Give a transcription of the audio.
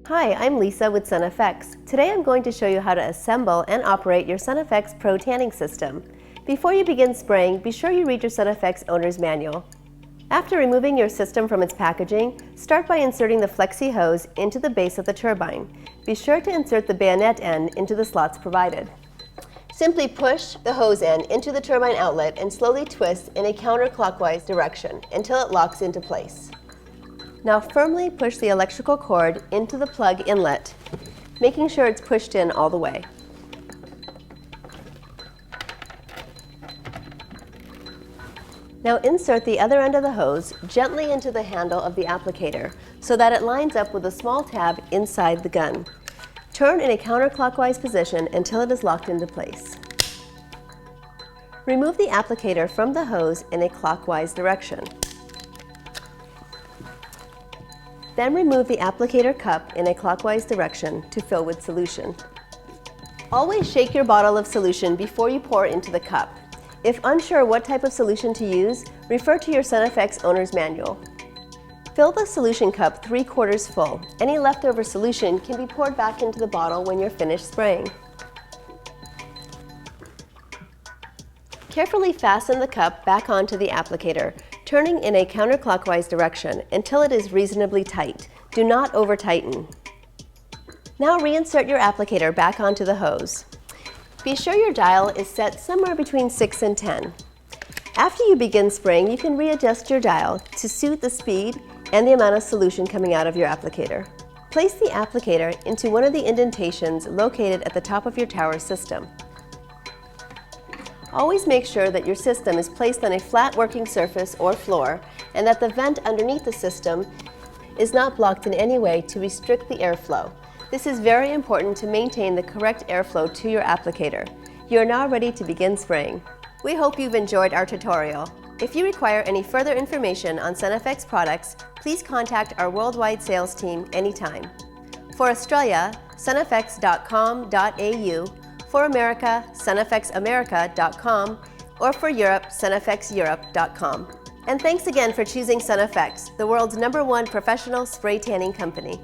Hi, I'm Lisa with SunFX. Today I'm going to show you how to assemble and operate your SunFX Pro Tanning System. Before you begin spraying, be sure you read your SunFX owner's manual. After removing your system from its packaging, start by inserting the flexi hose into the base of the turbine. Be sure to insert the bayonet end into the slots provided. Simply push the hose end into the turbine outlet and slowly twist in a counterclockwise direction until it locks into place. Now firmly push the electrical cord into the plug inlet, making sure it's pushed in all the way. Now insert the other end of the hose gently into the handle of the applicator so that it lines up with a small tab inside the gun. Turn in a counterclockwise position until it is locked into place. Remove the applicator from the hose in a clockwise direction. Then remove the applicator cup in a clockwise direction to fill with solution. Always shake your bottle of solution before you pour into the cup. If unsure what type of solution to use, refer to your SunFX owner's manual. Fill the solution cup 3/4 full. Any leftover solution can be poured back into the bottle when you're finished spraying. Carefully fasten the cup back onto the applicator, turning in a counterclockwise direction until it is reasonably tight. Do not over-tighten. Now reinsert your applicator back onto the hose. Be sure your dial is set somewhere between 6 and 10. After you begin spraying, you can readjust your dial to suit the speed and the amount of solution coming out of your applicator. Place the applicator into one of the indentations located at the top of your tower system. Always make sure that your system is placed on a flat working surface or floor and that the vent underneath the system is not blocked in any way to restrict the airflow. This is very important to maintain the correct airflow to your applicator. You are now ready to begin spraying. We hope you've enjoyed our tutorial. If you require any further information on SunFX products, please contact our worldwide sales team anytime. For Australia, sunfx.com.au, for America, sunfxamerica.com, or for Europe, sunfxeurope.com. And thanks again for choosing SunFX, the world's #1 professional spray tanning company.